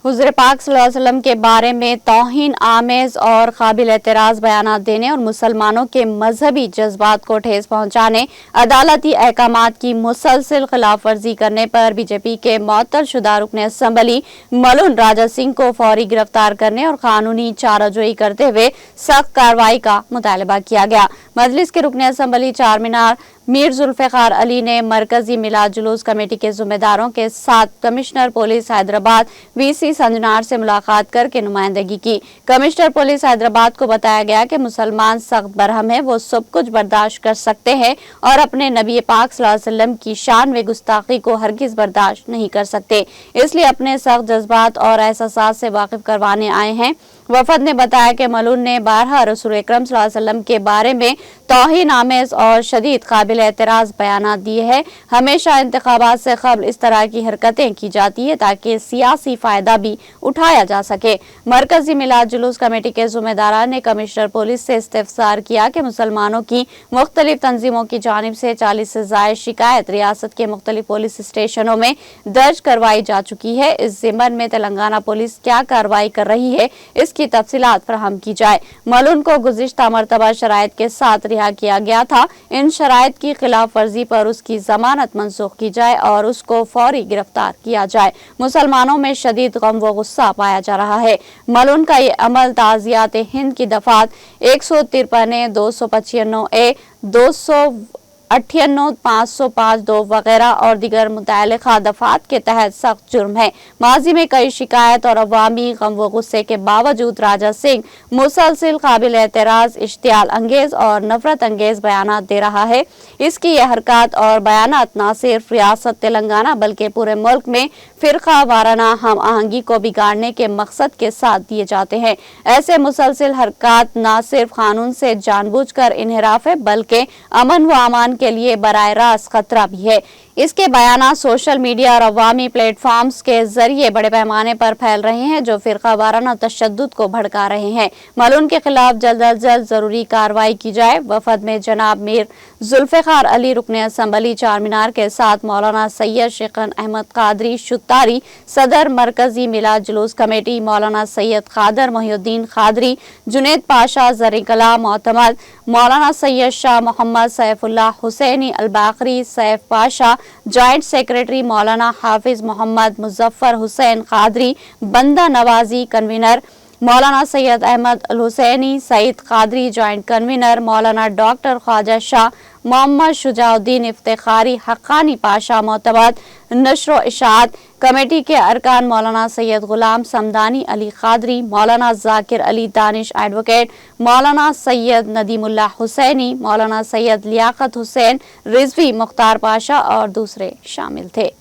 हुज़ूर पाक सल्लल्लाहु अलैहि वसल्लम के बारे में तौहीन आमेज और काबिल एतराज़ बयानात देने और मुसलमानों के मजहबी जज्बात को ठेस पहुंचाने, अदालती अहकामात की मुसलसिल खिलाफ वर्जी करने पर बीजेपी के मुअत्तल शुदा रुकन असम्बली मलून राजा सिंह को फौरी गिरफ्तार करने और कानूनी चाराजोई करते हुए सख्त कार्रवाई का मुतालबा किया गया। मजलिस के रुकन असम्बली चार मीनार मीर जुल्फ़िकार अली ने मरकजी मिलाद जुलूस कमेटी के जिम्मेदारों के साथ कमिश्नर पुलिस हैदराबाद वीसी संजनार से मुलाकात करके नुमाइंदगी की। कमिश्नर पुलिस हैदराबाद को बताया गया कि मुसलमान सख्त बरहम है, वो सब कुछ बर्दाश्त कर सकते हैं और अपने नबी पाक सल्लल्लाहु अलैहि वसल्लम की शान व गुस्ताखी को हरगिज बर्दाश्त नहीं कर सकते, इसलिए अपने सख्त जज्बात और एहसासात से वाकिफ करवाने आए हैं। वफद ने बताया कि मलून ने 12 रसूल अकरम सल्लल्लाहु अलैहि वसल्लम के बारे में तौहीन आमेज और शदीद काबिल एतराज़ बयानात दिए हैं। हमेशा इंतखाबात से कबल इस तरह की हरकतें की जाती है ताकि सियासी फायदा भी उठाया जा सके। मरकजी मिलाद जुलूस कमेटी के जिम्मेदारान ने कमिश्नर पुलिस से इस्तिफसार किया कि मुसलमानों की मुख्तलिफ तंजीमों की जानिब से 40 से ज़ायद शिकायत रियासत के मुख्तलिफ पुलिस स्टेशनों में दर्ज करवाई जा चुकी है। इस ज़िम्मन में तेलंगाना पुलिस क्या कार्रवाई कर रही है, इसकी तफसीलात फराहम की जाए। मलून को गुज़िश्ता मरतबा शराइत के साथ रिहा किया गया था। इन शराइत की खिलाफ वर्जी पर उसकी जमानत मनसूख की जाए और उसको फौरी गिरफ्तार किया जाए। मुसलमानों में शदीद गम व गुस्सा पाया जा रहा है। मलून का ये अमल ताज़ियात हिंद की दफात 153 295 ए 298 505 2 वगैरह और दीगर मुतअल्लिक़ा दफात के तहत सख्त जुर्म है। माजी में कई शिकायत और अवामी गम व गुस्से के बावजूद राजा सिंह मुसलसिल काबिल एतराज़, इश्तियाल अंगेज और नफरत अंगेज बयानात दे रहा है। इसकी यह हरकत और बयानात न सिर्फ रियासत तेलंगाना बल्कि पूरे मुल्क में फिरका वाराना हम आहंगी को बिगाड़ने के मकसद के साथ दिए जाते हैं। ऐसे मुसलसिल हरकत न सिर्फ कानून से जानबूझकर इन्हिराफ है बल्कि अमन व अमान के लिए बराह रास्त खतरा भी है। इसके बयानात सोशल मीडिया और अवामी प्लेटफॉर्म्स के जरिए बड़े पैमाने पर फैल रहे हैं जो फिरका वाराना तशद्दुद को भड़का रहे हैं। मलून के खिलाफ जल्द अज जल्द जरूरी कार्रवाई की जाए। वफद में जनाब मीर जुल्फ़िकार अली रुकन असम्बली चार मीनार के साथ मौलाना सैयद शेखन अहमद कादरी शुत्तारी, सदर मरकजी मिलाद जुलूस कमेटी मौलाना सैयद खादर मोहिउद्दीन खादरी, जुनैद पाशा ज़रीकला मोतमद, मौलाना सैयद शाह मोहम्मद सैफुल्लाह हुसैनी अलबाकरी सैफ पाशा, जॉइंट सेक्रेटरी मौलाना हाफिज मोहम्मद मुजफ्फर हुसैन कादरी, बंदा नवाजी कन्वीनर मौलाना सैयद अहमद अल हुसैनी, सईद कादरी जॉइंट कन्वीनर मौलाना डॉक्टर ख्वाजा शाह, मोहम्मद शुजाउद्दीन इफ्तिखारी, हक्कानी पाशा मोतबद, नशर इशात कमेटी के अरकान मौलाना सैयद गुलाम समदानी अली कादरी, मौलाना जाकिर अली दानिश एडवोकेट, मौलाना सैयद नदीमुल्लाह हुसैनी, मौलाना सैयद लियाकत हुसैन रिजवी, मुख्तार पाशा और दूसरे शामिल थे।